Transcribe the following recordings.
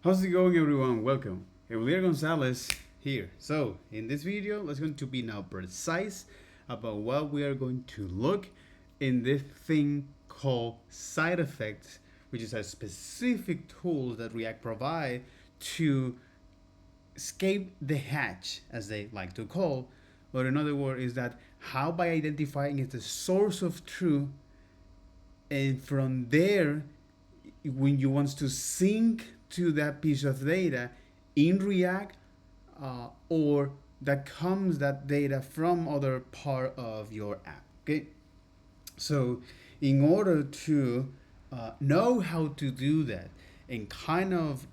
How's it going, everyone? Welcome. Eulier Gonzalez here. So in this video, let's going to be now precise about what we are going to look in this thing called side effects, which is a specific tool that React provide to escape the hatch, as they like to call. But in other words, is that how by identifying the source of truth, and from there, when you want to sync to that piece of data in React, or that comes that data from other part of your app. Okay, so in order to know how to do that and kind of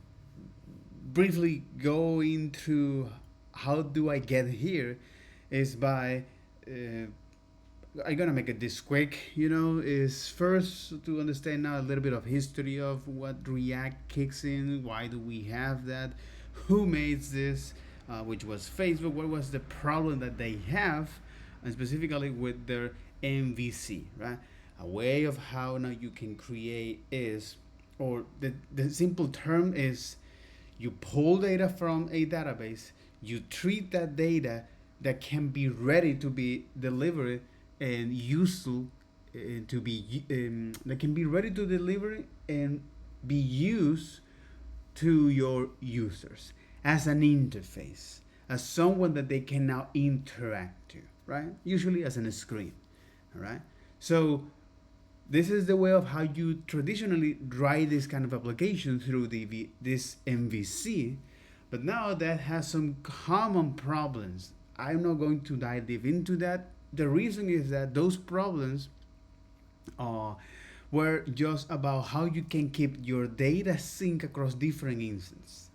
briefly go into how do I get here is by I'm gonna make it this quick, is first to understand now a little bit of history of what React kicks in, why do we have that, who made this, which was Facebook, what was the problem that they have, and specifically with their MVC, right? A way of how now you can create is, or the simple term is, you pull data from a database, you treat that data that can be ready to be delivered and useful to be that can be ready to deliver and be used to your users as an interface, as someone that they can now interact to, right? Usually as a screen, all right? So this is the way of how you traditionally write this kind of application through this MVC, but now that has some common problems. I'm not going to dive deep into that. The reason is that those problems were just about how you can keep your data sync across different instances.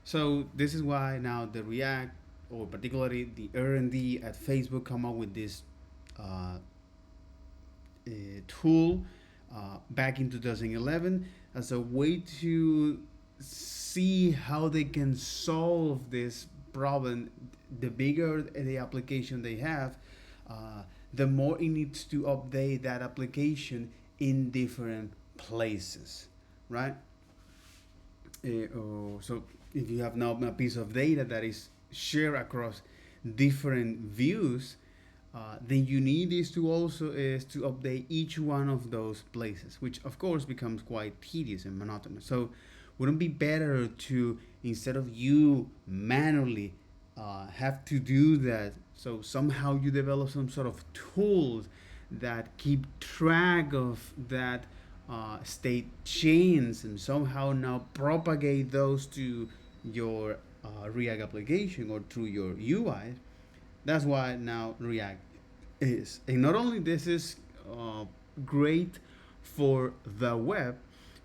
So this is why now the React, or particularly the R&D at Facebook, come up with this uh, tool back in 2011 as a way to see how they can solve this problem. The bigger the application they have, the more it needs to update that application in different places, right? So if you have now a piece of data that is shared across different views, then you need is to also is to update each one of those places, which of course becomes quite tedious and monotonous. So wouldn't it be better to, instead of you manually have to do that, so somehow you develop some sort of tools that keep track of that state chains and somehow now propagate those to your React application or through your UI. That's why now React is. And not only this is great for the web,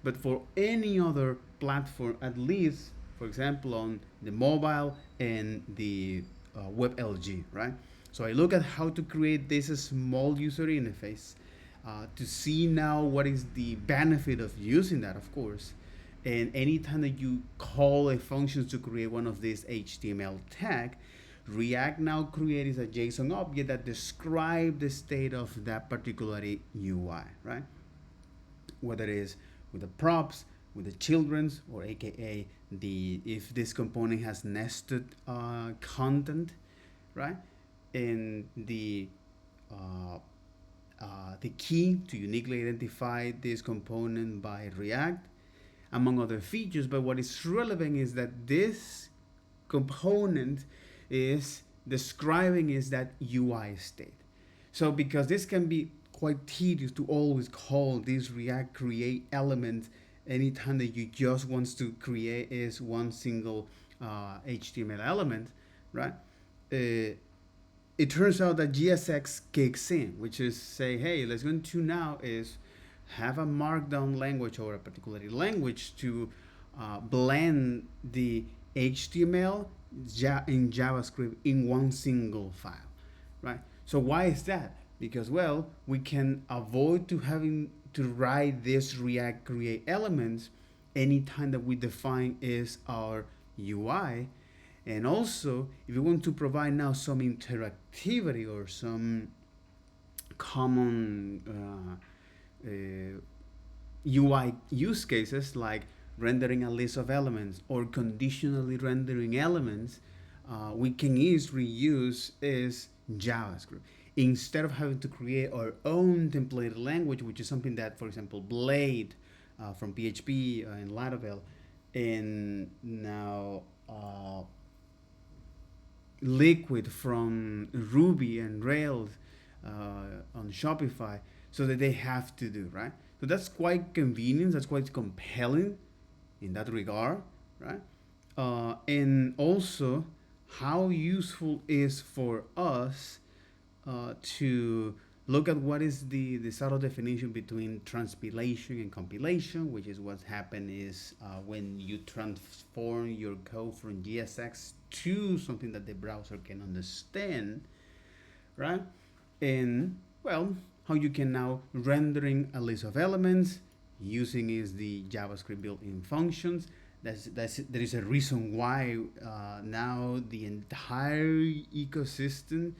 but for any other platform, at least, for example, on the mobile and the WebLG, right? So I look at how to create this small user interface to see now what is the benefit of using that, of course. And anytime that you call a function to create one of these HTML tag, React now creates a JSON object that describes the state of that particular UI, right? Whether it is with the props, with the children's, or AKA the if this component has nested content, right? And the key to uniquely identify this component by React, among other features. But what is relevant is that this component is describing is that UI state. So because this can be quite tedious to always call this React create element anytime that you just wants to create is one single HTML element, right? It turns out that GSX kicks in, which is say, hey, let's go to now is have a markdown language or a particular language to blend the HTML in JavaScript in one single file, right? So why is that? Because, well, we can avoid to having to write this React create elements anytime that we define is our UI. And also, if you want to provide now some interactivity or some common UI use cases like rendering a list of elements or conditionally rendering elements, we can easily use is JavaScript. Instead of having to create our own templated language, which is something that, for example, Blade from PHP and Laravel, and now Liquid from Ruby and Rails on Shopify, so that they have to do, right? So that's quite convenient, that's quite compelling in that regard, right? And also how useful is for us to look at what is the subtle definition between transpilation and compilation, which is what's happened is when you transform your code from JSX to something that the browser can understand, right? And well, how you can now rendering a list of elements using is the JavaScript built-in functions. There is a reason why now the entire ecosystem,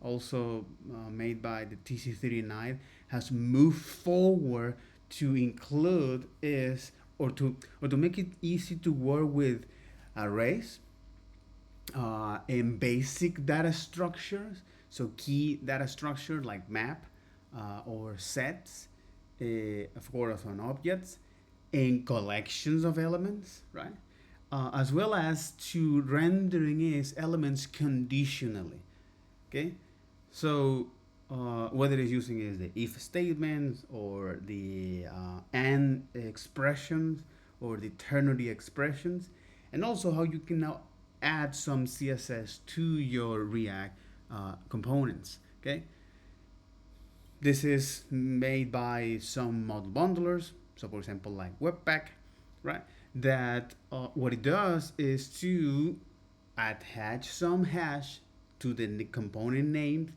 also made by the TC39, has moved forward to include is or to make it easy to work with arrays and basic data structures. So key data structure like map or sets, of course on objects, and collections of elements, right? As well as to rendering is elements conditionally, okay? So whether it's using is the if statements or the and expressions or the ternary expressions, and also how you can now add some CSS to your React components, okay? This is made by some model bundlers, so for example like Webpack, right? That what it does is to attach some hash to the component named,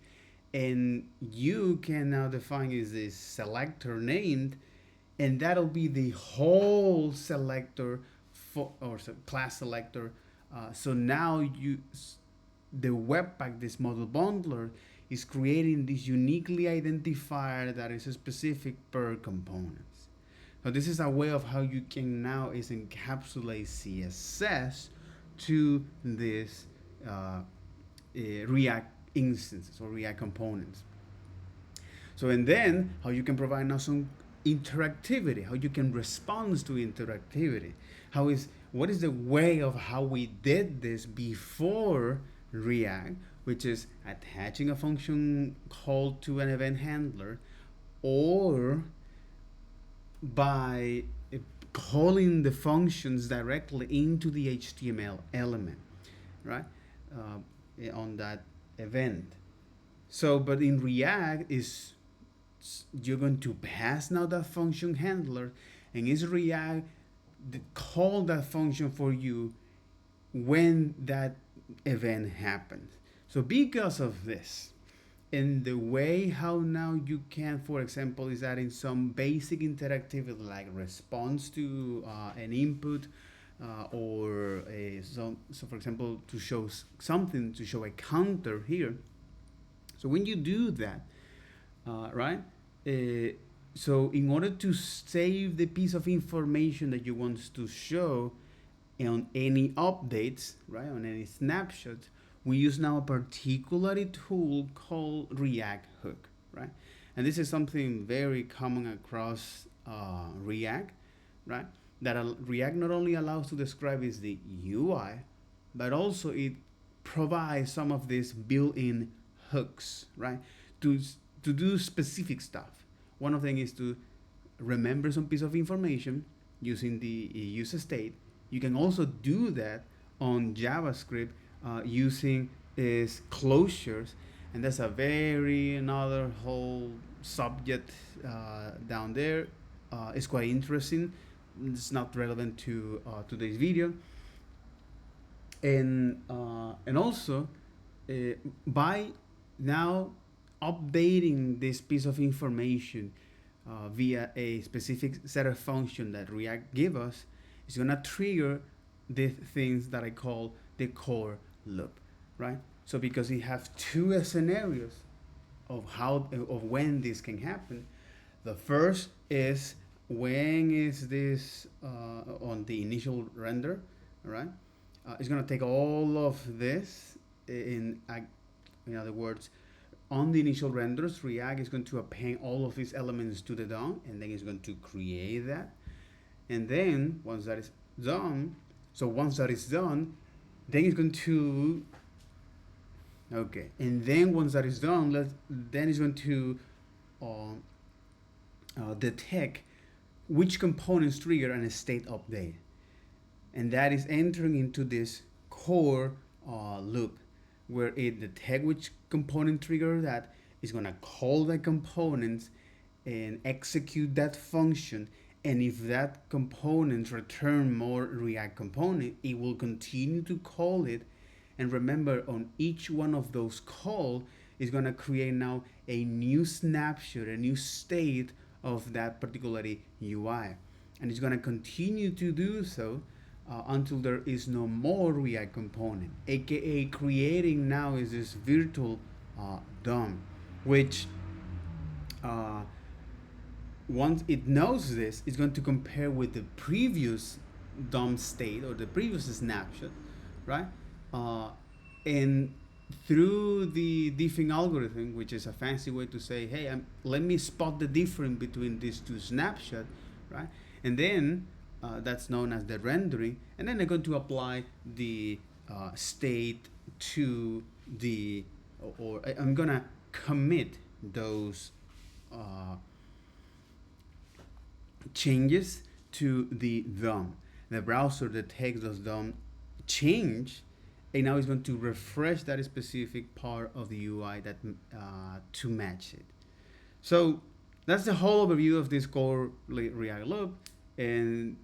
and you can now define is this selector named, and that'll be the whole selector for, or class selector. So now the Webpack, this model bundler, is creating this uniquely identifier that is specific per components. So this is a way of how you can now is encapsulate CSS to this React instances or React components. So and then how you can provide now some interactivity, how you can respond to interactivity. What is the way of how we did this before React, which is attaching a function called to an event handler, or by calling the functions directly into the HTML element, right? On that event. So, but in React is you're going to pass now that function handler, and is React call that function for you when that event happens. So because of this, and the way how now you can, for example, is adding some basic interactivity like response to an input, or so for example to show something, to show a counter here. So when you do that, right, so in order to save the piece of information that you want to show on any updates, right, on any snapshot, we use now a particular tool called React Hook, right? And this is something very common across React, right? That React not only allows to describe is the UI, but also it provides some of these built-in hooks, right? To do specific stuff. One of them is to remember some piece of information using the use state. You can also do that on JavaScript using is closures, and that's a very another whole subject down there. It's quite interesting. It's not relevant to today's video. And also by now updating this piece of information via a specific set of function that React give us, is gonna trigger the things that I call the core loop, right? So because we have two scenarios of when this can happen. The first is when is this on the initial render, all right? It's gonna take all of this in other words, on the initial renders, React is going to append all of these elements to the DOM, and then it's going to create that. And then once that is done, then it's going to okay. And then once that is done, then it's going to detect which components trigger a state update, and that is entering into this core loop where it detects which component trigger that is going to call the components and execute that function. And if that component return more React component, it will continue to call it. And remember, on each one of those calls is going to create now a new snapshot, a new state of that particular UI. And it's going to continue to do so until there is no more React component, aka creating now is this virtual DOM, which once it knows this, it's going to compare with the previous DOM state or the previous snapshot, right? And through the diffing algorithm, which is a fancy way to say, hey, let me spot the difference between these two snapshots, right? And then that's known as the rendering, and then I'm going to apply the state to the, or I'm gonna commit those changes to the DOM. The browser detects those DOM change, and now it's going to refresh that specific part of the UI that to match it. So that's the whole overview of this core React loop, and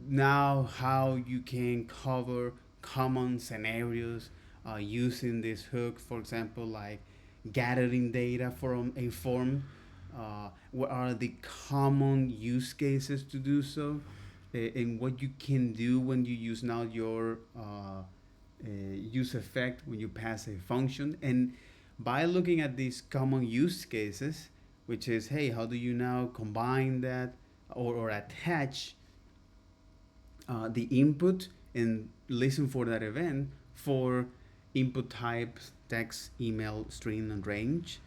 now how you can cover common scenarios using this hook, for example, like gathering data from a form. What are the common use cases to do so, and what you can do when you use now your useEffect when you pass a function. And by looking at these common use cases, which is, hey, how do you now combine that or attach the input and listen for that event for input types, text, email, string, and range,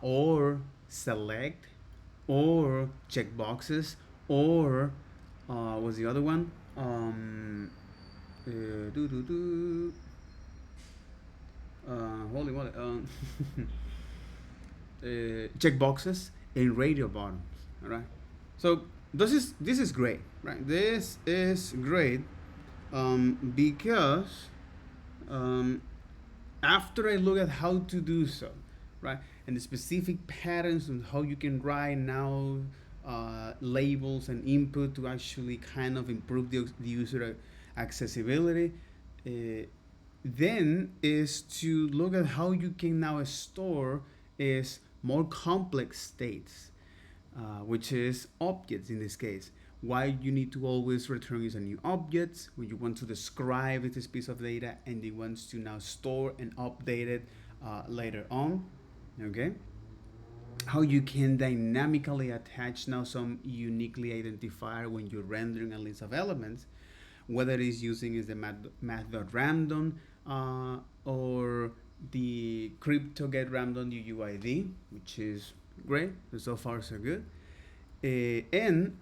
or select, or checkboxes, or what's the other one? Holy moly. Checkboxes and radio buttons. All right. So this is great, right? This is great because after I look at how to do so, right, and the specific patterns on how you can write now labels and input to actually kind of improve the user accessibility, then is to look at how you can now store is more complex states, which is objects in this case. Why you need to always return is a new object when you want to describe this piece of data, and it wants to now store and update it later on. Okay, how you can dynamically attach now some uniquely identifier when you're rendering a list of elements, whether it is using is the math.random or the crypto get random UUID, which is great. So far so good. And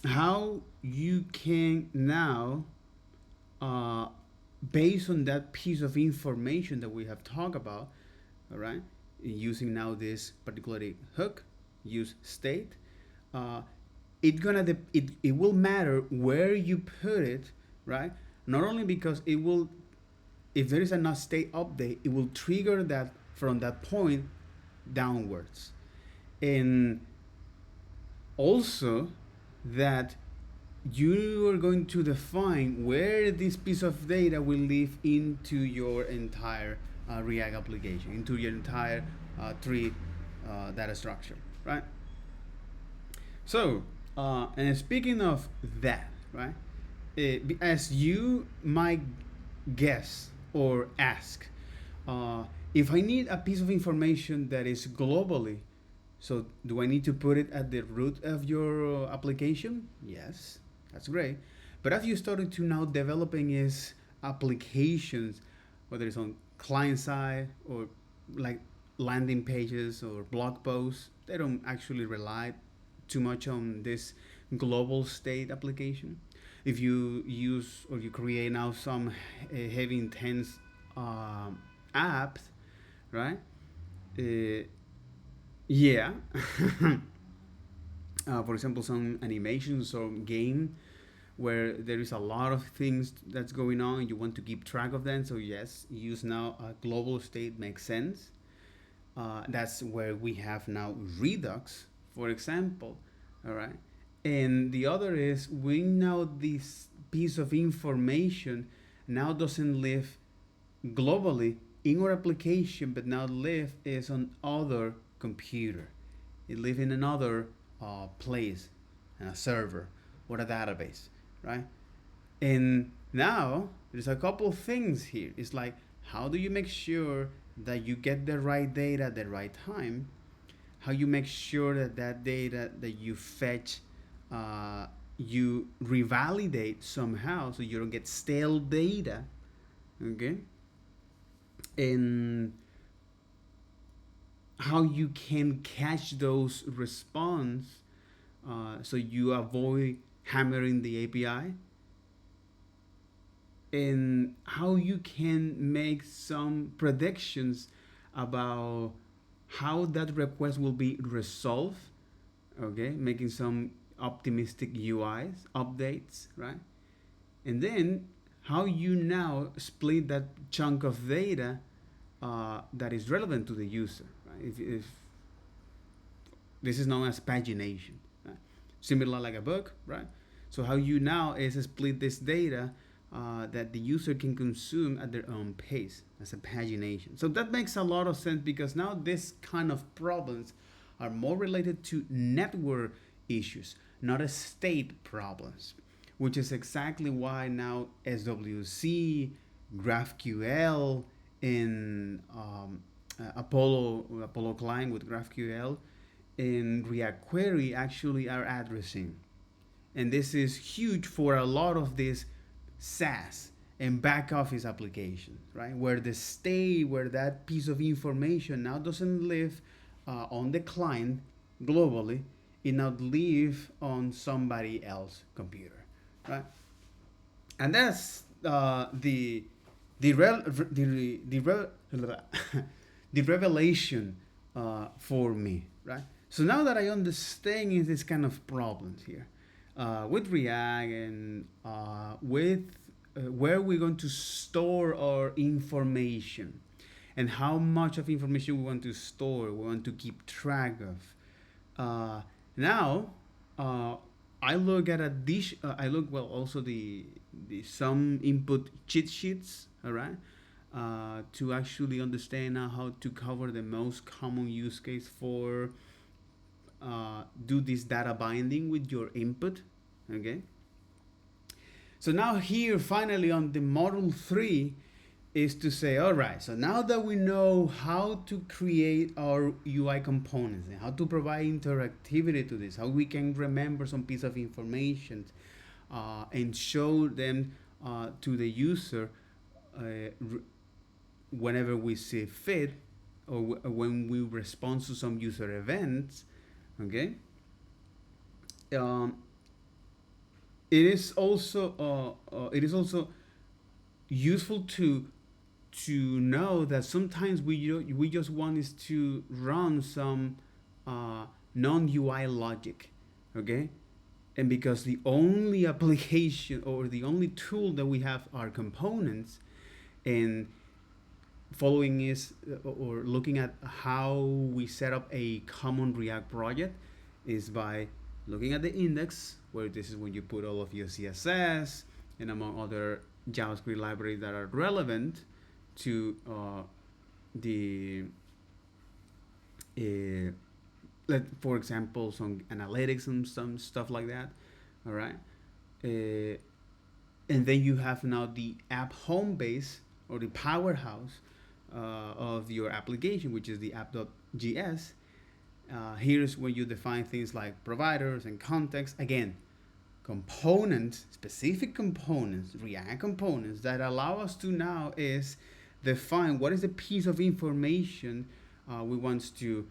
how you can now based on that piece of information that we have talked about, all right, using now this particular hook use state, it will matter where you put it, right? Not only because it will, if there is a not state update, it will trigger that from that point downwards. And also that you are going to define where this piece of data will live into your entire React application, into your entire tree data structure, right? So, and speaking of that, right, as you might guess or ask, if I need a piece of information that is globally So do I need to put it at the root of your application? Yes, that's great. But as you started to now developing is applications, whether it's on client side or like landing pages or blog posts, they don't actually rely too much on this global state application. If you use or you create now some heavy intense apps, right? Uh, yeah. For example, some animations or game where there is a lot of things that's going on and you want to keep track of them. So yes, use now a global state makes sense. That's where we have now Redux, for example. All right. And the other is we now this piece of information now doesn't live globally in our application, but now live is on other computer. It live in another place, in a server or a database, right? And now there's a couple of things here. It's like, how do you make sure that you get the right data at the right time? How you make sure that that data that you fetch, you revalidate somehow so you don't get stale data, okay? And how you can catch those response so you avoid hammering the API, and how you can make some predictions about how that request will be resolved, okay, making some optimistic UIs updates, right? And then how you now split that chunk of data that is relevant to the user, right? If this is known as pagination, right? Similar like a book, right? So how you now is split this data that the user can consume at their own pace as a pagination. So that makes a lot of sense because now this kind of problems are more related to network issues, not a state problems, which is exactly why now SWC, GraphQL, and Apollo client with GraphQL and React Query actually are addressing. And this is huge for a lot of these SaaS and back office applications, right? Where the state, where that piece of information now doesn't live on the client globally, it now live on somebody else's computer, right? And that's the revelation for me, right? So now that I understand this kind of problems here with React and with where we're going to store our information and how much of information we want to store, we want to keep track of. Now, I look at a dish. I look well also the some input cheat sheets. All right. To actually understand how to cover the most common use case for do this data binding with your input, okay? So now here finally on the module 3 is to say, all right, so now that we know how to create our UI components and how to provide interactivity to this, how we can remember some piece of information and show them to the user whenever we see fit or when we respond to some user events, okay? It is also useful to know that sometimes we just want is to run some non UI logic, okay? And because the only application or the only tool that we have are components, and following is or looking at how we set up a common React project is by looking at the index, where this is when you put all of your CSS and among other JavaScript libraries that are relevant to the for example some analytics and some stuff like that. All right. And then you have now the app home base or the powerhouse of your application, which is the app.js. Here's where you define things like providers and context. Again, components, specific components, React components that allow us to now is define what is the piece of information we want to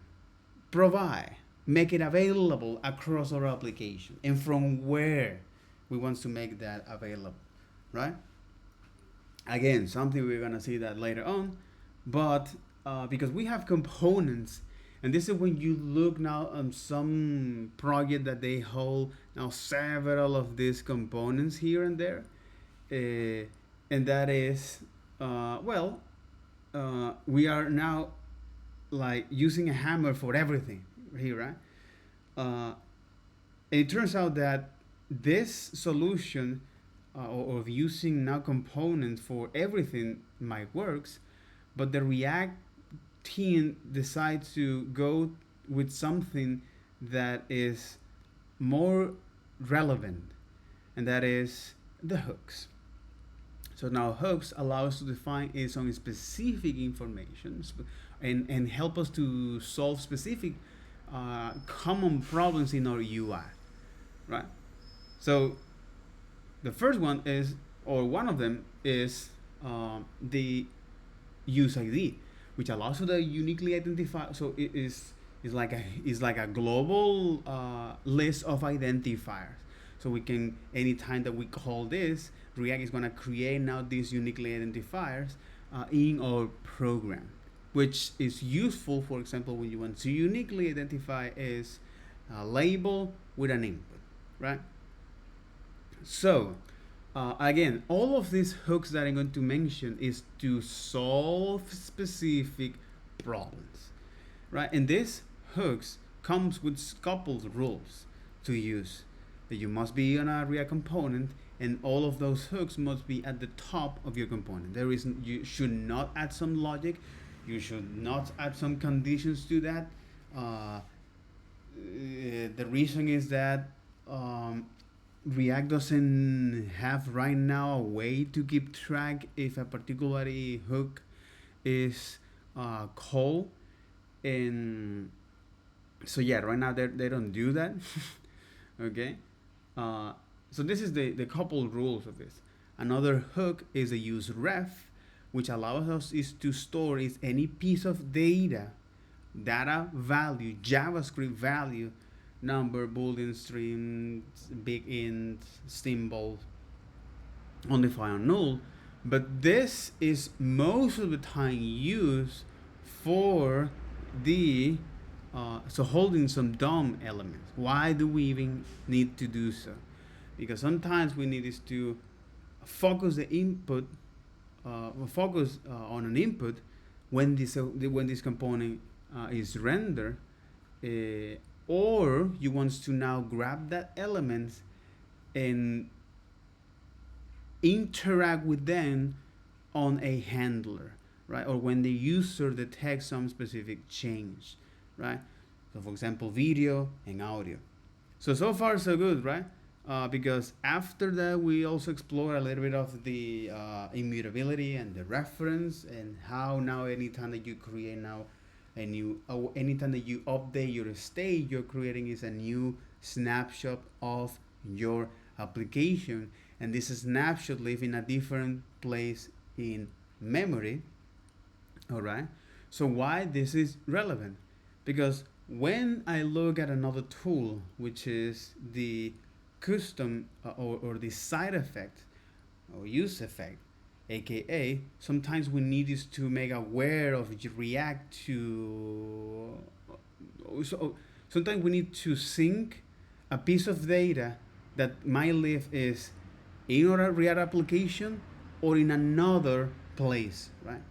provide, make it available across our application, and from where we want to make that available, right? Again, something we're gonna see that later on, but because we have components, and this is when you look now on some project that they hold now several of these components here and there, and that is we are now like using a hammer for everything here, right? uh, it turns out that this solution of using now components for everything might works, but the React team decides to go with something that is more relevant, and that is the hooks. So now hooks allow us to define some specific information and help us to solve specific common problems in our UI, right? So the first one is, or one of them is the use ID, which allows you to uniquely identify. So it is like a global list of identifiers. So we can, anytime that we call this, React is going to create now these uniquely identifiers in our program, which is useful, for example, when you want to uniquely identify is a label with an input, right? So again, all of these hooks that I'm going to mention is to solve specific problems, right? And this hooks comes with coupled rules to use. That you must be on a React component, and all of those hooks must be at the top of your component. There is, you should not add some logic, you should not add some conditions to that. The reason is that React doesn't have right now a way to keep track if a particular hook is called, and so yeah, right now they don't do that. Okay. So this is the couple rules of this. Another hook is a useRef, which allows us is to store is any piece of data value, JavaScript value, number, boolean, string, big int, symbol, undefined or null. But this is most of the time used for the so holding some DOM elements. Why do we even need to do so? Because sometimes we need is to focus the input, focus on an input when this component is rendered, or you want to now grab that element and interact with them on a handler, right? Or when the user detects some specific change, right? So for example, video and audio. So far so good, right? Because after that we also explore a little bit of the immutability and the reference, and how now anytime that you create now a new, anytime that you update your state, you're creating is a new snapshot of your application, and this snapshot live in a different place in memory. All right. So why this is relevant? Because when I look at another tool, which is the custom or the side effect or useEffect, aka sometimes we need is to make aware of React to, so sometimes we need to sync a piece of data that might live is in our React application or in another place, right?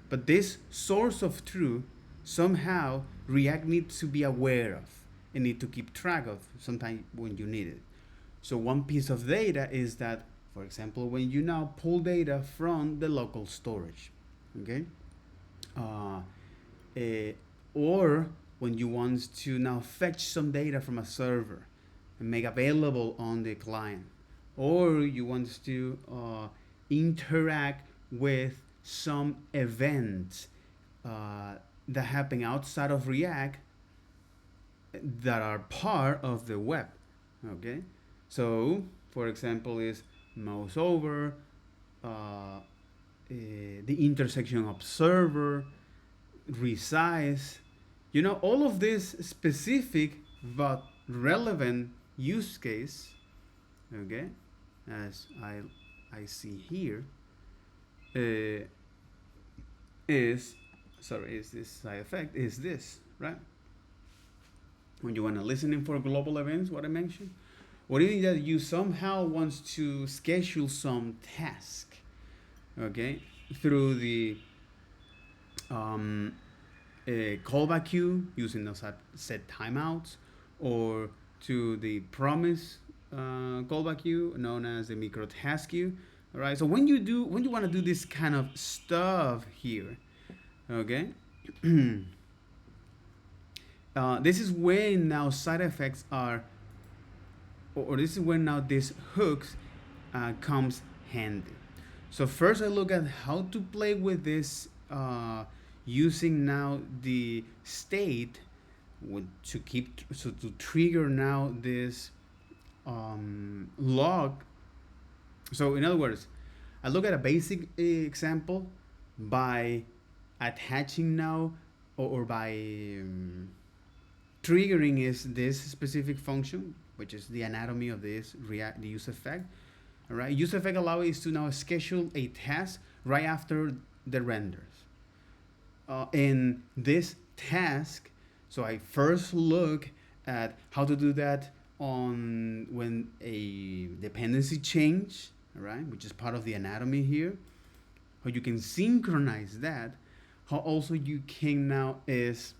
But this source of truth somehow React needs to be aware of and need to keep track of sometimes when you need it. So one piece of data is that, for example, when you now pull data from the local storage, okay? Or when you want to now fetch some data from a server and make available on the client, or you want to interact with some events that happen outside of React, that are part of the web. Okay, so for example, is mouse over, the intersection observer, resize. You know, all of this specific but relevant use case. Okay, as I see here, uh, is is this side effect is this, right? When you want to listen in for global events, what I mentioned, or even that you somehow want to schedule some task, okay, through the um, callback queue using those set timeouts, or to the promise callback queue known as the micro task queue. All right. So when you want to do this kind of stuff here, okay, this is when now side effects are, or this is when now this hooks comes handy. So first I look at how to play with this using now the state to keep, so to trigger now this log. So in other words, I look at a basic example by attaching now, or by triggering is this specific function, which is the anatomy of this React the use effect. All right, use effect allows us to now schedule a task right after the renders. In this task, so I first look at how to do that on when a dependency change, all right, which is part of the anatomy here. How you can synchronize that. How also you can now is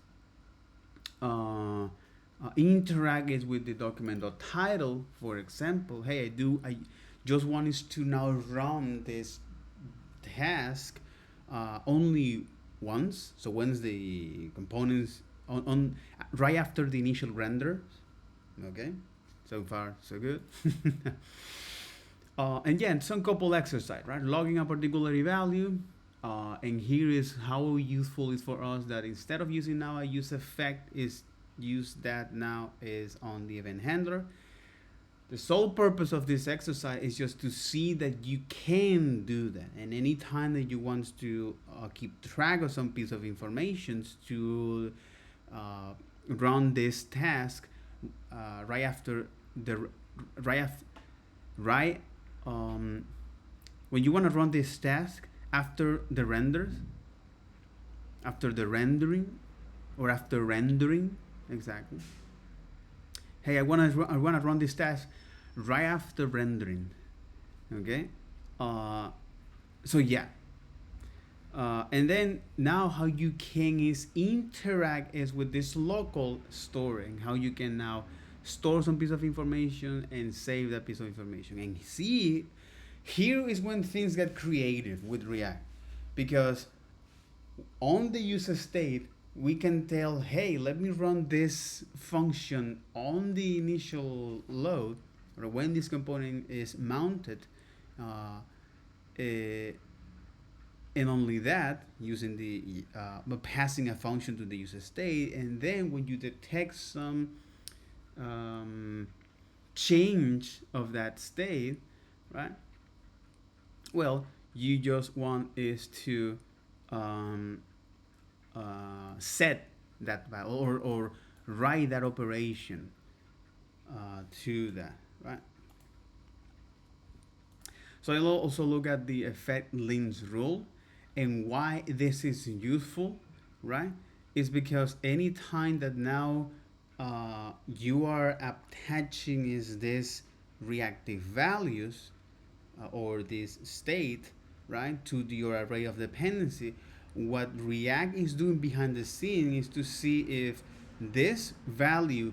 interact is with the document title. For example, hey, I just want is to now run this task only once. So once the components on right after the initial render. Okay, so far so good. And yeah, some couple exercise, right? Logging a particular value. And here is how useful it is for us that instead of using now a use effect, is use that now is on the event handler. The sole purpose of this exercise is just to see that you can do that, and any time that you want to keep track of some piece of information to run this task right after the right when you want to run this task after the renders, after the rendering, or after rendering, exactly. Hey, I wanna run this task right after rendering. Okay. So yeah. And then now how you can is interact is with this local storing. How you can now store some piece of information and save that piece of information. And see, here is when things get creative with React, because on the user state we can tell, hey, let me run this function on the initial load, or when this component is mounted, and only that using the passing a function to the user state. And then when you detect some change of that state, right, well, you just want is to set that value, or write that operation to that, right? So I'll also look at the effect links rule, and why this is useful, right? Is because any time that now you are attaching is this reactive values or this state, right, to your array of dependency, what React is doing behind the scene is to see if this value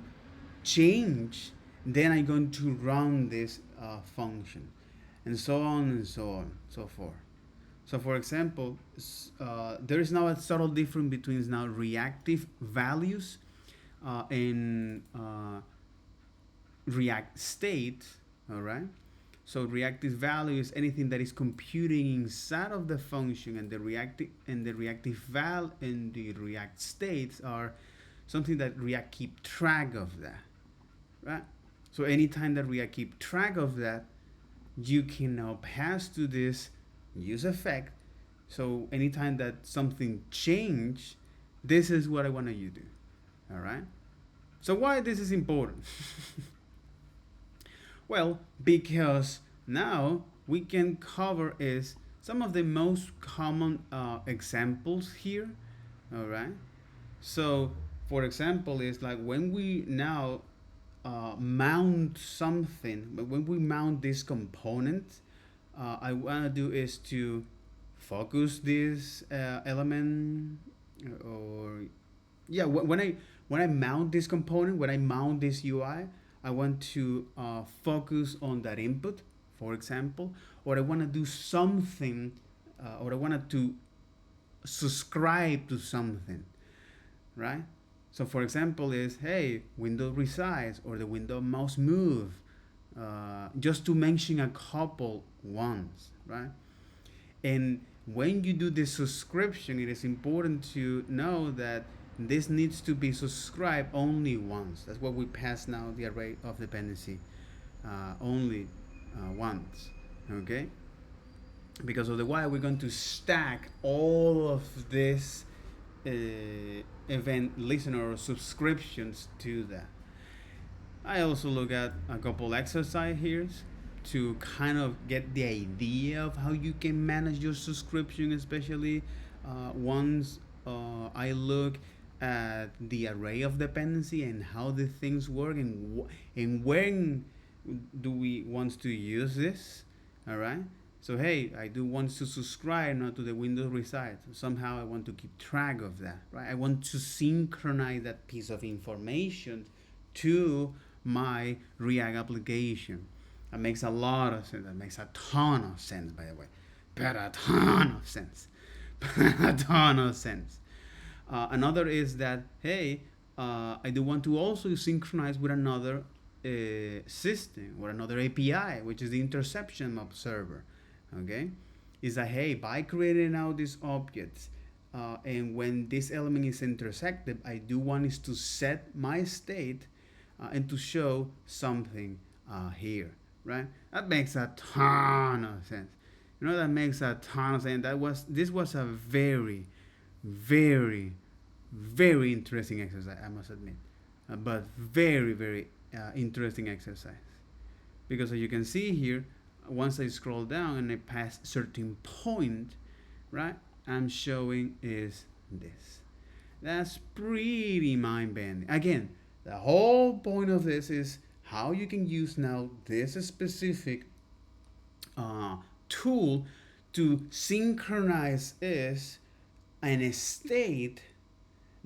change, then I'm going to run this function, and so on and so on, so forth. So for example, there is now a subtle difference between now reactive values and React state, all right? So reactive value is anything that is computing inside of the function, and the reactive val and the React states are something that React keep track of that, right? So anytime that React keep track of that, you can now pass to this useEffect. So anytime that something change, this is what I want you to do. All right. So why this is important? Well, because now we can cover is some of the most common examples here. All right. So, for example, is like when we now mount something, but when we mount this component, I want to do is to focus this element, or yeah, when I mount this component, when I mount this UI, I want to focus on that input, for example, or I want to do something, or I want to subscribe to something, right? So for example is, hey, window resize or the window mouse move, just to mention a couple ones, right? And when you do the subscription, it is important to know that this needs to be subscribed only once. That's what we pass now, the array of dependency, only once, okay? Because otherwise we're going to stack all of this event listener or subscriptions to that. I also look at a couple exercise here to kind of get the idea of how you can manage your subscription, especially once I look at the array of dependency and how the things work, and when do we want to use this. All right. So hey, I do want to subscribe now to the Windows resize. Somehow I want to keep track of that, right? I want to synchronize that piece of information to my React application. That makes a lot of sense. That makes a ton of sense, by the way. But a ton of sense. A ton of sense. Another is that, hey, I do want to also synchronize with another system or another API, which is the interception observer. Okay, is that, hey, by creating now these objects, and when this element is intersected, I do want is to set my state and to show something here, right? That makes a ton of sense. You know, that makes a ton of sense. This was a very, very, very interesting exercise, I must admit, but very, very interesting exercise, because as you can see here, once I scroll down and I pass certain point, right, I'm showing is this. That's pretty mind-bending. Again, the whole point of this is how you can use now this specific tool to synchronize is an state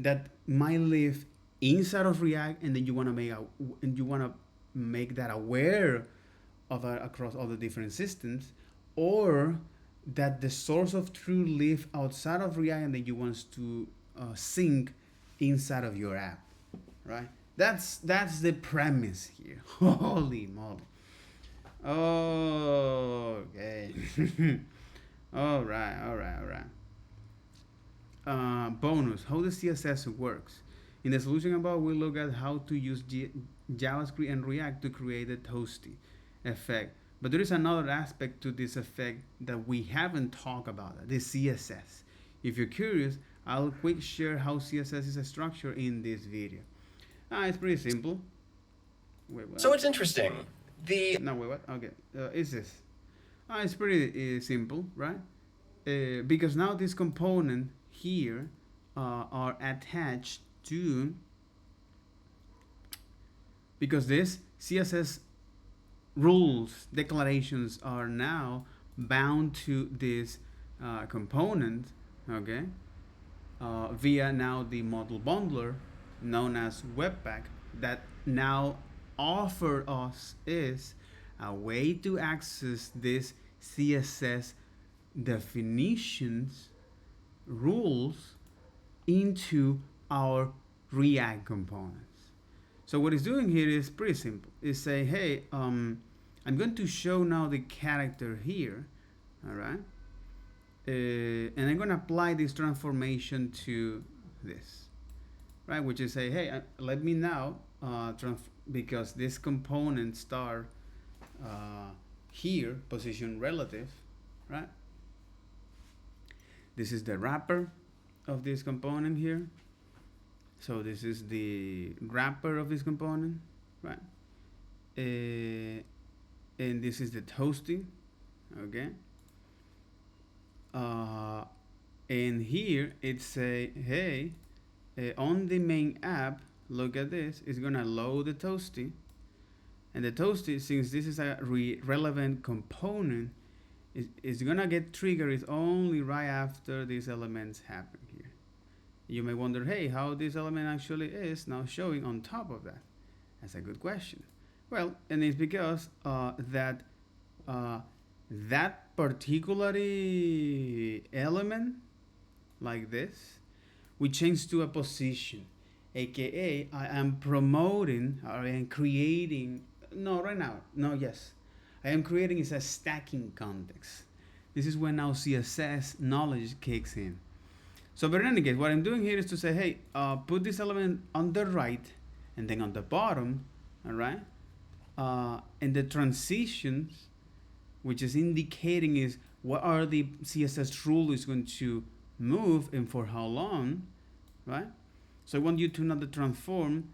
that might live inside of React, and then you want to make that aware of across all the different systems, or that the source of truth live outside of React and then you want to sync inside of your app, right? That's the premise here. Holy moly. Okay. all right. Bonus, how the CSS works. In the solution above, we look at how to use JavaScript and React to create a toasty effect. But there is another aspect to this effect that we haven't talked about, the CSS. If you're curious, I'll quick share how CSS is structured in this video. It's pretty simple. Wait, what? So it's interesting. No, wait, what? Okay, is this? It's pretty simple, right? Because now this component here are attached to, because this CSS rules declarations are now bound to this component, okay, via now the model bundler known as Webpack, that now offer us is a way to access this CSS definitions rules into our React components. So what it's doing here is pretty simple. It's saying, hey, I'm going to show now the character here, all right? And I'm going to apply this transformation to this, right? Which is say, hey, let me now because this component star here, position relative, right? This is the wrapper of this component here. So this is the wrapper of this component, right? And this is the toasty, okay? And here it say, hey, on the main app, look at this, it's gonna load the toasty. And the toasty, since this is a relevant component, is gonna get triggered only right after these elements happen here. You may wonder, hey, how this element actually is now showing on top of that. That's a good question. Well, and it's because that particular element, like this, we change to a position, aka I am promoting or I am creating. No, right now, no, yes, I am creating is a stacking context. This is when now CSS knowledge kicks in. So, but in any case, what I'm doing here is to say, hey, put this element on the right, and then on the bottom, all right, and the transitions, which is indicating is what are the CSS rule is going to move and for how long, right? So I want you to know the transform,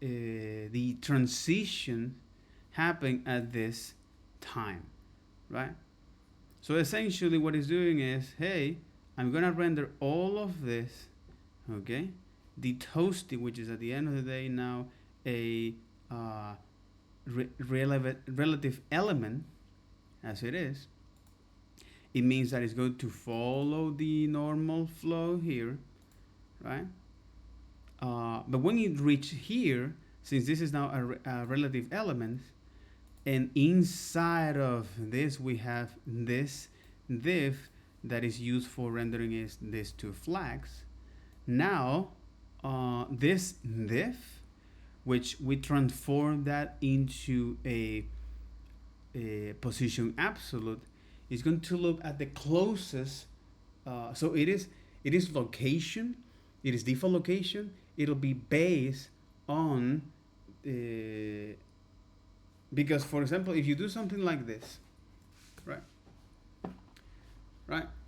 the transition happen at this time, right? So essentially what it's doing is, hey, I'm gonna render all of this, okay? The toasty, which is at the end of the day now a relative element, as it is. It means that it's going to follow the normal flow here, right? But when you reach here, since this is now a relative element, and inside of this we have this div that is used for rendering is these two flags. Now, this div, which we transform that into a position absolute, is going to look at the closest. So it is location. It is default location. It'll be based on because, for example, if you do something like this, right,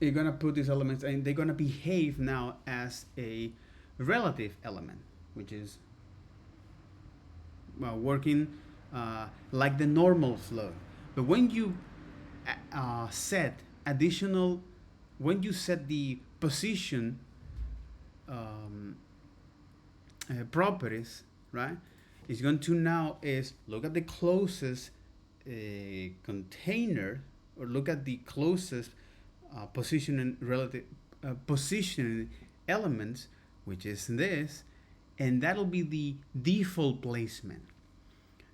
you're gonna put these elements, and they're gonna behave now as a relative element, which is working like the normal flow. But when you set additional, when you set the position properties, right, it's going to now is look at the closest container, or look at the closest positioning relative positioning elements, which is this, and that'll be the default placement.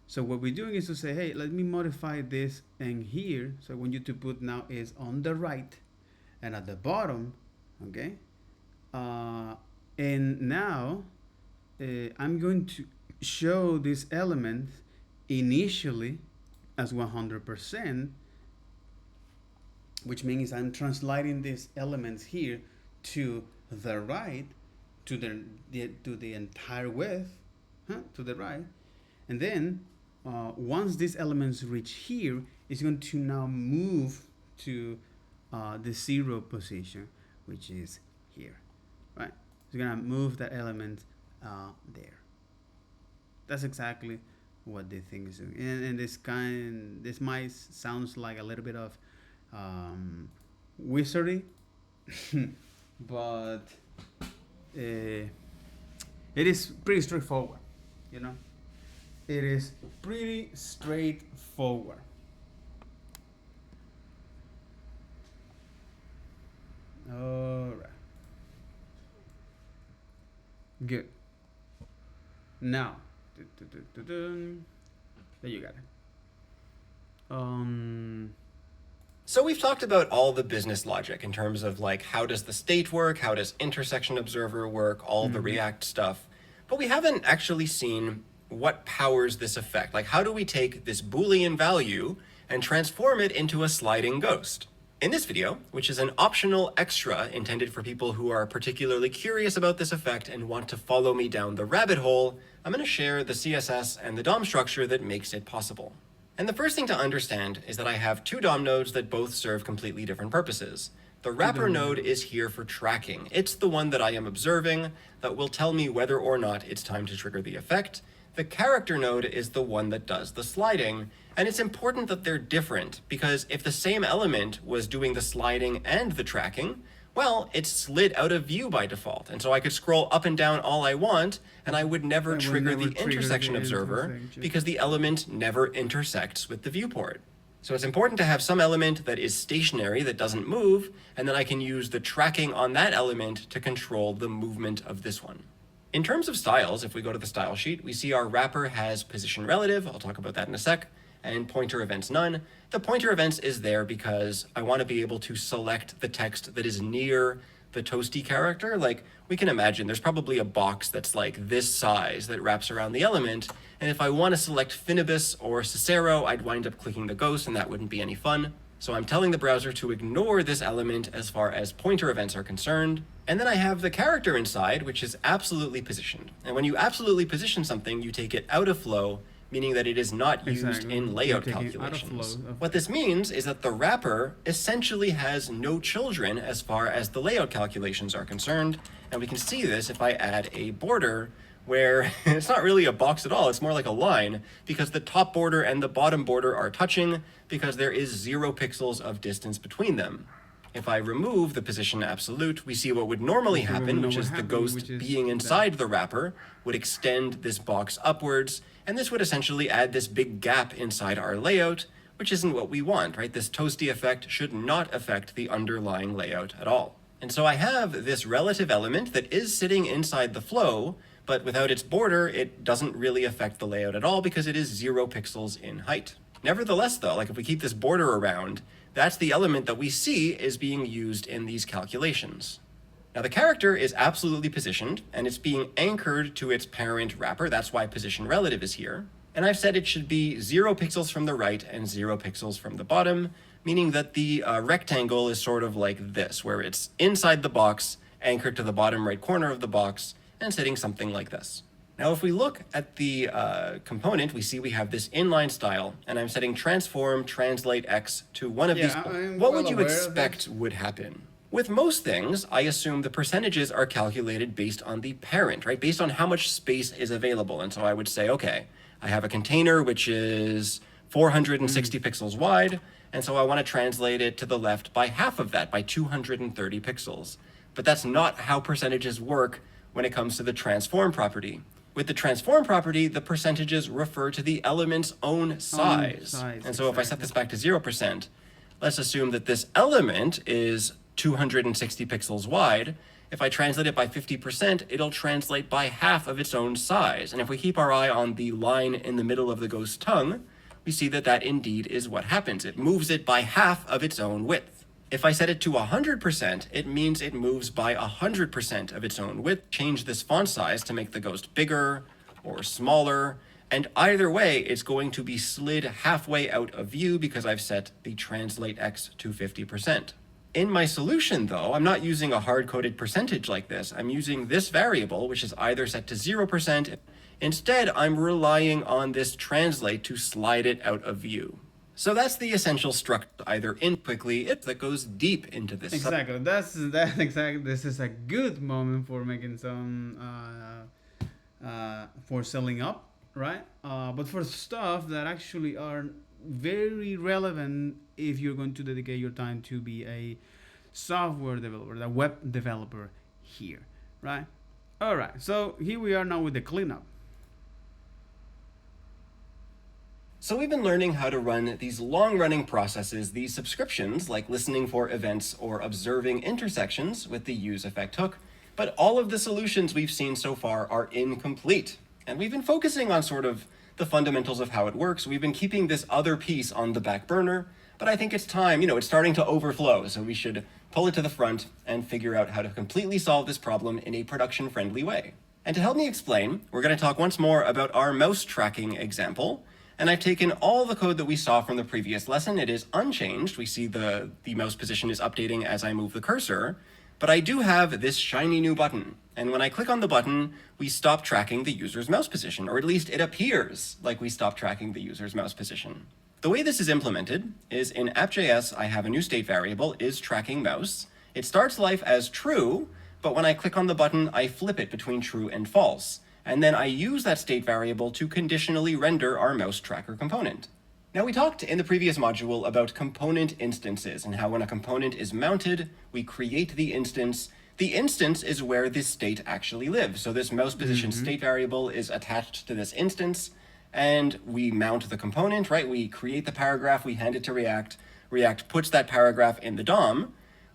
So what we're doing is to say, hey, let me modify this and here. So I want you to put now is on the right and at the bottom, okay? And now I'm going to show this element initially as 100%, which means I'm translating these elements here to the right, to the entire width, to the right, and then once these elements reach here, it's going to now move to the 0 position, which is here, right? It's gonna move that element there. That's exactly what the thing is doing. And this might sounds like a little bit of wizardy, but it is pretty straightforward, you know. It is pretty straightforward. All right. Good. Now, there you got it. So we've talked about all the business logic in terms of like how does the state work, how does intersection observer work, all the React stuff, but we haven't actually seen what powers this effect. Like how do we take this Boolean value and transform it into a sliding ghost? In this video, which is an optional extra intended for people who are particularly curious about this effect and want to follow me down the rabbit hole, I'm going to share the CSS and the DOM structure that makes it possible. And the first thing to understand is that I have two DOM nodes that both serve completely different purposes. The wrapper node is here for tracking. It's the one that I am observing that will tell me whether or not it's time to trigger the effect. The character node is the one that does the sliding, and it's important that they're different because if the same element was doing the sliding and the tracking, well, it's slid out of view by default. And so I could scroll up and down all I want, and I would never trigger the intersection observer because the element never intersects with the viewport. So it's important to have some element that is stationary, that doesn't move, and then I can use the tracking on that element to control the movement of this one. In terms of styles, if we go to the style sheet, we see our wrapper has position relative, I'll talk about that in a sec, and pointer events none. The pointer events is there because I want to be able to select the text that is near the toasty character. Like, we can imagine there's probably a box that's like this size that wraps around the element, and if I want to select Finibus or Cicero, I'd wind up clicking the ghost, and that wouldn't be any fun. So I'm telling the browser to ignore this element as far as pointer events are concerned. And then I have the character inside, which is absolutely positioned. And when you absolutely position something, you take it out of flow, meaning that it is not used in layout calculations. What this means is that the wrapper essentially has no children as far as the layout calculations are concerned. And we can see this if I add a border where it's not really a box at all, it's more like a line, because the top border and the bottom border are touching because there is 0 pixels of distance between them. If I remove the position absolute, we see what would normally happen, which is the ghost being inside the wrapper would extend this box upwards, and this would essentially add this big gap inside our layout, which isn't what we want, right? This toasty effect should not affect the underlying layout at all. And so I have this relative element that is sitting inside the flow, but without its border, it doesn't really affect the layout at all because it is 0 pixels in height. Nevertheless, though, like if we keep this border around, that's the element that we see is being used in these calculations. Now the character is absolutely positioned, and it's being anchored to its parent wrapper. That's why position relative is here. And I've said it should be 0 pixels from the right and 0 pixels from the bottom, meaning that the rectangle is sort of like this, where it's inside the box, anchored to the bottom right corner of the box, and sitting something like this. Now, if we look at the component, we see we have this inline style, and I'm setting transform translate x to one of these. What would you expect would happen? With most things, I assume the percentages are calculated based on the parent, right? Based on how much space is available. And so I would say, okay, I have a container which is 460 pixels wide, and so I want to translate it to the left by half of that, by 230 pixels. But that's not how percentages work when it comes to the transform property. With the transform property, the percentages refer to the element's own size. And so if I set this back to 0%, let's assume that this element is 260 pixels wide. If I translate it by 50%, it'll translate by half of its own size. And if we keep our eye on the line in the middle of the ghost's tongue, we see that that indeed is what happens. It moves it by half of its own width. If I set it to 100%, it means it moves by 100% of its own width. Change this font size to make the ghost bigger or smaller, and either way, it's going to be slid halfway out of view because I've set the translate x to 50%. In my solution, though, I'm not using a hard-coded percentage like this. I'm using this variable, which is either set to 0%. Instead, I'm relying on this translate to slide it out of view. So that's the essential structure, either in quickly, that goes deep into this. Exactly. Exactly. This is a good moment for making some for selling up, right? But for stuff that actually are very relevant if you're going to dedicate your time to be a software developer, a web developer here, right? All right. So here we are now with the cleanup. So we've been learning how to run these long-running processes, these subscriptions, like listening for events or observing intersections with the useEffect hook, but all of the solutions we've seen so far are incomplete. And we've been focusing on sort of the fundamentals of how it works. We've been keeping this other piece on the back burner, but I think it's time, it's starting to overflow, so we should pull it to the front and figure out how to completely solve this problem in a production-friendly way. And to help me explain, we're going to talk once more about our mouse tracking example, and I've taken all the code that we saw from the previous lesson. It is unchanged. We see the mouse position is updating as I move the cursor, but I do have this shiny new button. And when I click on the button, we stop tracking the user's mouse position, or at least it appears like we stop tracking the user's mouse position. The way this is implemented is in app.js, I have a new state variable, isTrackingMouse. It starts life as true, but when I click on the button, I flip it between true and false. And then I use that state variable to conditionally render our mouse tracker component. Now, we talked in the previous module about component instances and how when a component is mounted, we create the instance. The instance is where this state actually lives. So this mouse position state variable is attached to this instance, and we mount the component, right? We create the paragraph, we hand it to React. React puts that paragraph in the DOM.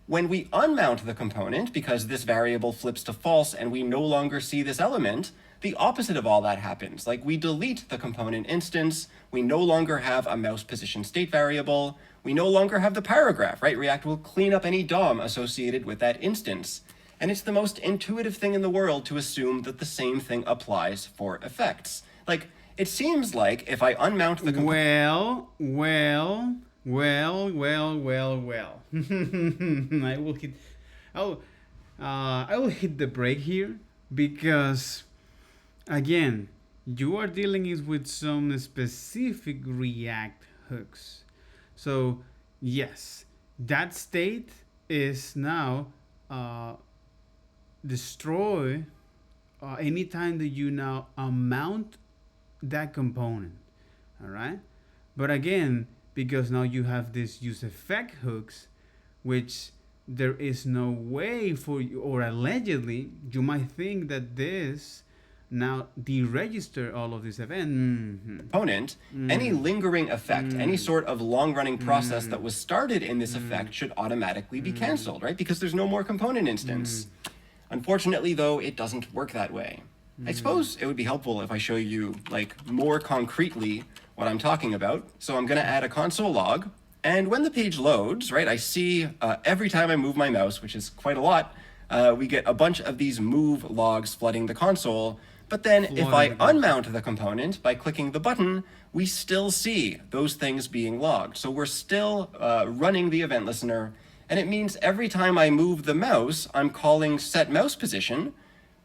When we unmount the component, because this variable flips to false and we no longer see this element, the opposite of all that happens. Like, we delete the component instance, we no longer have a mouse position state variable, we no longer have the paragraph, right? React will clean up any DOM associated with that instance. And it's the most intuitive thing in the world to assume that the same thing applies for effects. Like, it seems like if I unmount the Well. I will hit the brake here because, again, you are dealing with some specific React hooks. So yes, that state is now destroy anytime that you now mount that component. All right, but again, because now you have this useEffect hooks, which there is no way for you, or allegedly you might think that this now deregister all of this event component, any lingering effect, any sort of long-running process that was started in this effect should automatically be canceled, right? Because there's no more component instance. Unfortunately, though, it doesn't work that way. I suppose it would be helpful if I show you, like, more concretely what I'm talking about. So I'm going to add a console log. And when the page loads, right, I see every time I move my mouse, which is quite a lot, we get a bunch of these move logs flooding the console. But then if I unmount the component by clicking the button, we still see those things being logged. So we're still running the event listener. And it means every time I move the mouse, I'm calling setMousePosition.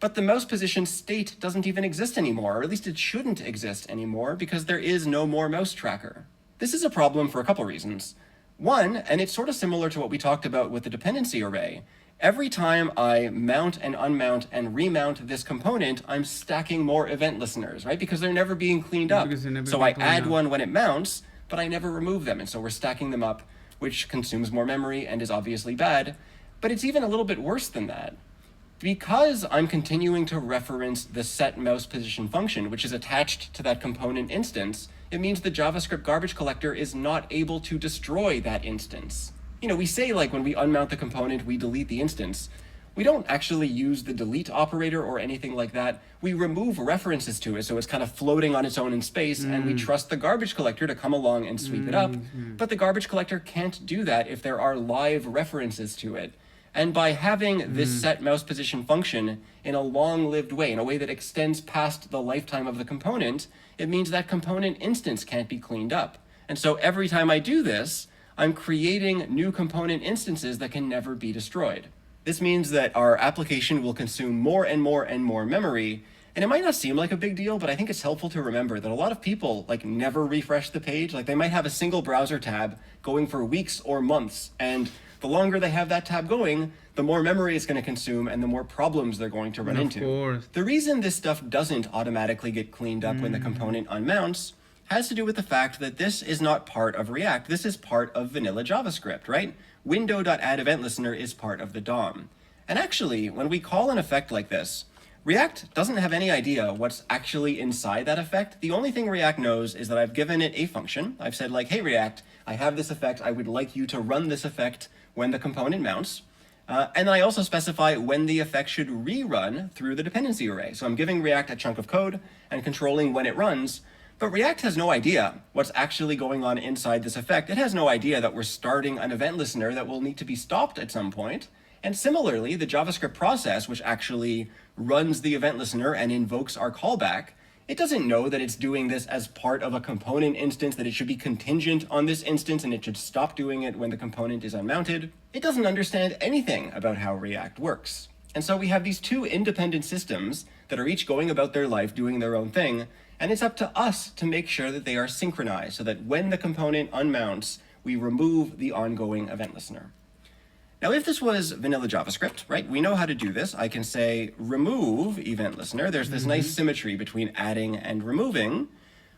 But the mouse position state doesn't even exist anymore, or at least it shouldn't exist anymore, because there is no more mouse tracker. This is a problem for a couple reasons. One, and it's sort of similar to what we talked about with the dependency array, every time I mount and unmount and remount this component, I'm stacking more event listeners, right? Because they're never being cleaned up. So I add one when it mounts, but I never remove them, and so we're stacking them up, which consumes more memory and is obviously bad. But it's even a little bit worse than that. Because I'm continuing to reference the setMousePosition function, which is attached to that component instance, it means the JavaScript garbage collector is not able to destroy that instance. You know, we say, like, when we unmount the component, we delete the instance. We don't actually use the delete operator or anything like that. We remove references to it, so it's kind of floating on its own in space, and we trust the garbage collector to come along and sweep it up. But the garbage collector can't do that if there are live references to it. And by having this setMousePosition function in a long-lived way, in a way that extends past the lifetime of the component, it means that component instance can't be cleaned up. And so every time I do this, I'm creating new component instances that can never be destroyed. This means that our application will consume more and more and more memory. And it might not seem like a big deal, but I think it's helpful to remember that a lot of people, like, never refresh the page. Like, they might have a single browser tab going for weeks or months, and the longer they have that tab going, the more memory it's going to consume and the more problems they're going to run into. Course. The reason this stuff doesn't automatically get cleaned up when the component unmounts has to do with the fact that this is not part of React. This is part of vanilla JavaScript, right? Window.addEventListener is part of the DOM. And actually, when we call an effect like this, React doesn't have any idea what's actually inside that effect. The only thing React knows is that I've given it a function. I've said, like, hey, React, I have this effect. I would like you to run this effect when the component mounts. And then I also specify when the effect should rerun through the dependency array. So I'm giving React a chunk of code and controlling when it runs. But React has no idea what's actually going on inside this effect. It has no idea that we're starting an event listener that will need to be stopped at some point. And similarly, the JavaScript process, which actually runs the event listener and invokes our callback, It doesn't know that it's doing this as part of a component instance, that it should be contingent on this instance and it should stop doing it when the component is unmounted. It doesn't understand anything about how React works. And so we have these two independent systems that are each going about their life doing their own thing, and it's up to us to make sure that they are synchronized so that when the component unmounts, we remove the ongoing event listener. Now, if this was vanilla JavaScript, right, we know how to do this. I can say remove event listener. There's this nice symmetry between adding and removing,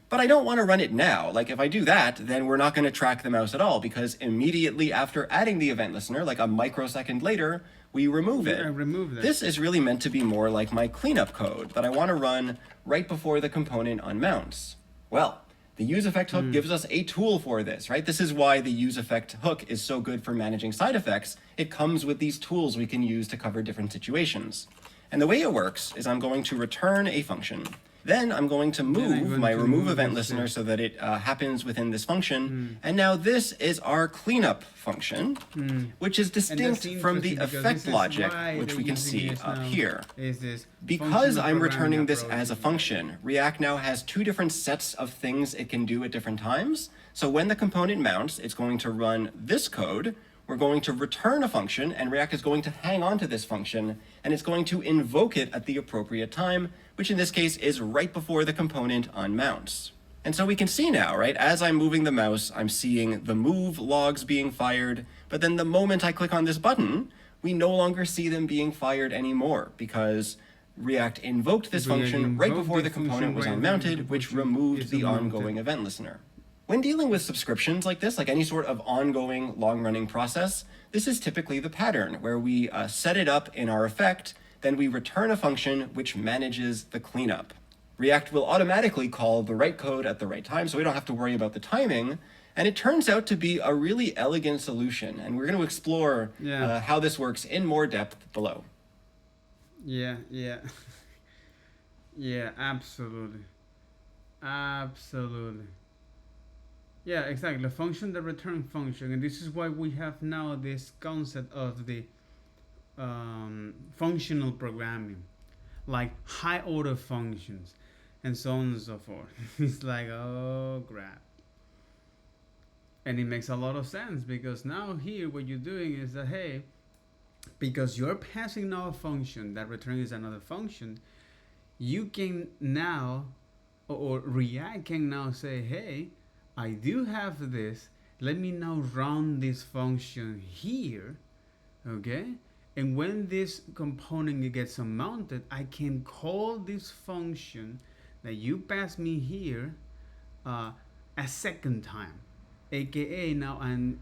but I don't want to run it now. Like if I do that, then we're not going to track the mouse at all, because immediately after adding the event listener, like a microsecond later, we remove it. Remove that. This is really meant to be more like my cleanup code that I want to run right before the component unmounts. Well, the useEffect hook gives us a tool for this, right? This is why the useEffect hook is so good for managing side effects. It comes with these tools we can use to cover different situations. And the way it works is I'm going to return a function. Then I'm going to move my remove event listener so that it happens within this function. And now this is our cleanup function, which is distinct from the effect logic, which we can see up here. Because I'm returning this as a function, React now has two different sets of things it can do at different times. So when the component mounts, it's going to run this code. We're going to return a function, and React is going to hang on to this function, and it's going to invoke it at the appropriate time, which in this case is right before the component unmounts. And so we can see now, right, as I'm moving the mouse, I'm seeing the move logs being fired, but then the moment I click on this button, we no longer see them being fired anymore, because React invoked this function right before the component was unmounted, which removed the ongoing event listener. When dealing with subscriptions like this, like any sort of ongoing long-running process, this is typically the pattern where we set it up in our effect, then we return a function which manages the cleanup. React will automatically call the right code at the right time, so we don't have to worry about the timing. And it turns out to be a really elegant solution, and we're going to explore how this works in more depth below. Yeah. Yeah, absolutely. Yeah, exactly. The function, the return function, and this is why we have now this concept of the functional programming, like high order functions, and so on and so forth. It's like, oh crap. And it makes a lot of sense, because now here what you're doing is that, hey, because you're passing now a function that returns another function, you can now, or React can now say, hey, I do have this, let me now run this function here, okay? And when this component gets unmounted, I can call this function that you pass me here a second time, aka now I'm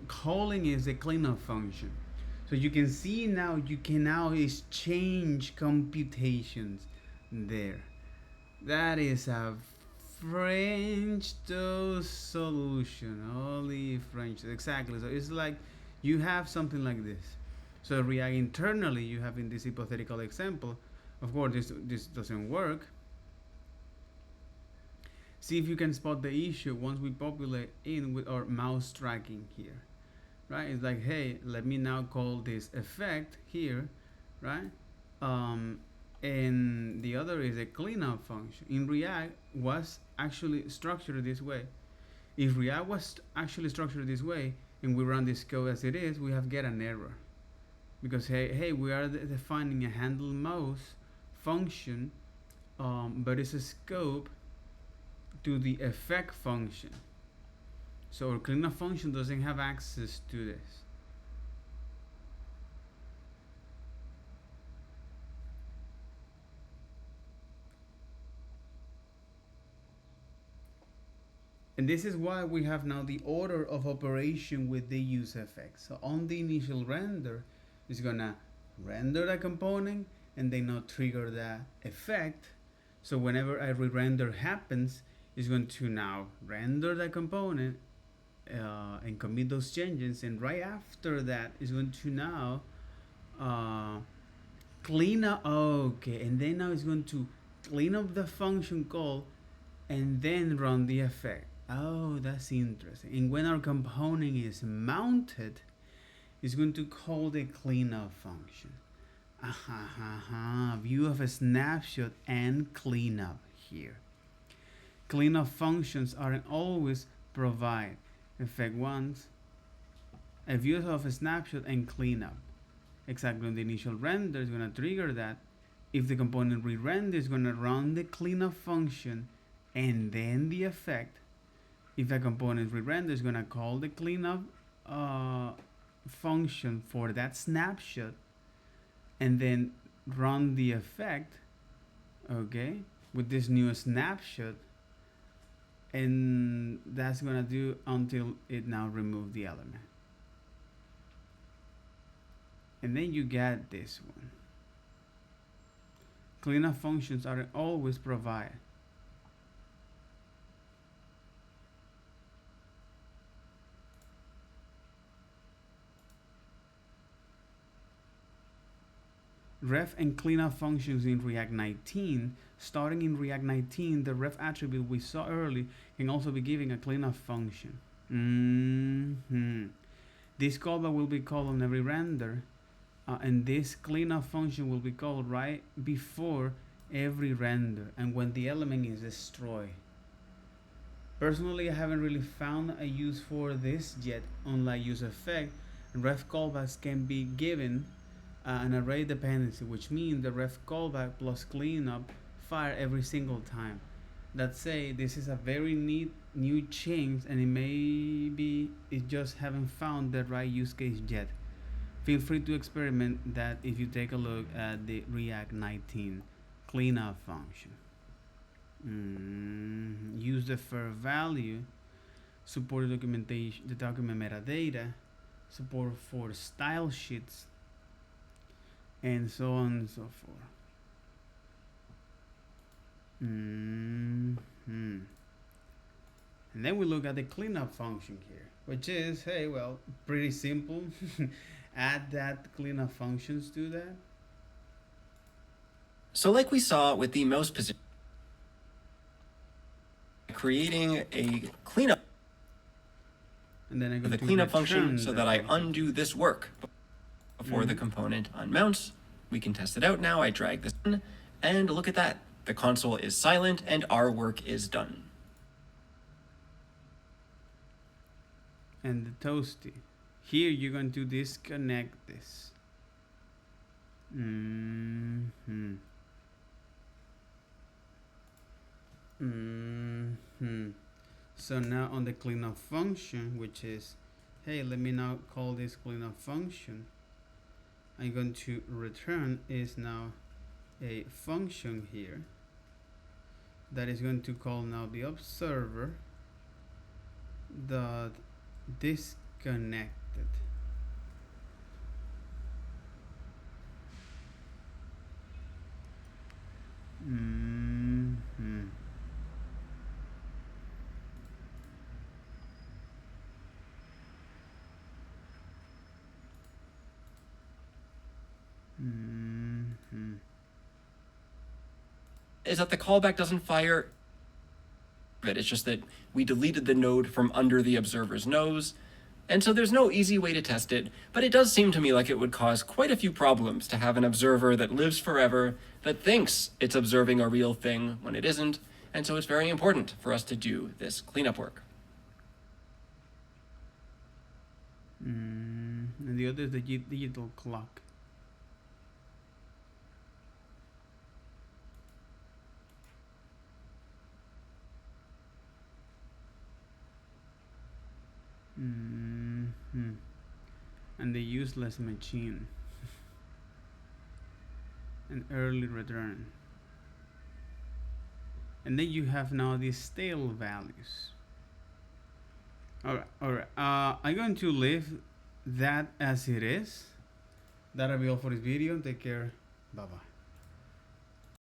calling is a cleanup function. So you can see now, you can now exchange computations there. That is a French toast solution. Holy French. Exactly. So it's like you have something like this. So React internally, you have in this hypothetical example, of course this doesn't work. See if you can spot the issue once we populate in with our mouse tracking here. Right? It's like, hey, let me now call this effect here, right? And the other is a cleanup function. In React was actually structured this way. If React was actually structured this way and we run this code as it is, we have get an error, because hey, we are defining a handle mouse function, but it's a scope to the effect function. So our cleanup function doesn't have access to this. And this is why we have now the order of operation with the useEffect. So on the initial render, it's gonna render the component and then now trigger the effect. So whenever a re-render happens, it's going to now render the component and commit those changes, and right after that is going to now clean up. Okay, and then now it's going to clean up the function call and then run the effect. Oh, that's interesting. And when our component is mounted, it's going to call the cleanup function. View of a snapshot and cleanup here. Cleanup functions aren't always provide effect once a view of a snapshot and cleanup. Exactly on the initial render is going to trigger that. If the component re-render is going to run the cleanup function and then the effect. If a component re-render is going to call the cleanup function for that snapshot and then run the effect, okay, with this new snapshot, and that's gonna do until it now remove the element. And then you get this one. Cleanup functions are always provided. Ref and cleanup functions in React 19. Starting in React 19, the ref attribute we saw early can also be giving a cleanup function. This callback will be called on every render, and this cleanup function will be called right before every render and when the element is destroyed. Personally, I haven't really found a use for this yet. Unlike useEffect, ref callbacks can be given an array dependency, which means the ref callback plus cleanup fire every single time. Let's say this is a very neat new change, and it may be it just haven't found the right use case yet. Feel free to experiment that if you take a look at the React 19 cleanup function. Use the for value, support the documentation, the document metadata, support for style sheets, and so on and so forth. And then we look at the cleanup function here, which is, hey, well, pretty simple. Add that cleanup functions to that. So like we saw with the mouse position, creating a cleanup, and then I go the to cleanup function so that I function. undo this work before the component unmounts. We can test it out now. I drag this in, and look at that. The console is silent and our work is done. And the toasty. Here you're going to disconnect this. So now on the cleanup function, which is, hey, let me now call this cleanup function. I'm going to return is now a function here that is going to call now the observer dot disconnected. Is that the callback doesn't fire. It's just that we deleted the node from under the observer's nose, and so there's no easy way to test it, but it does seem to me like it would cause quite a few problems to have an observer that lives forever, that thinks it's observing a real thing when it isn't, and so it's very important for us to do this cleanup work. And the other is the digital clock. And the useless machine. An early return. And then you have now these stale values. Alright. I'm going to leave that as it is. That'll be all for this video. Take care. Bye bye.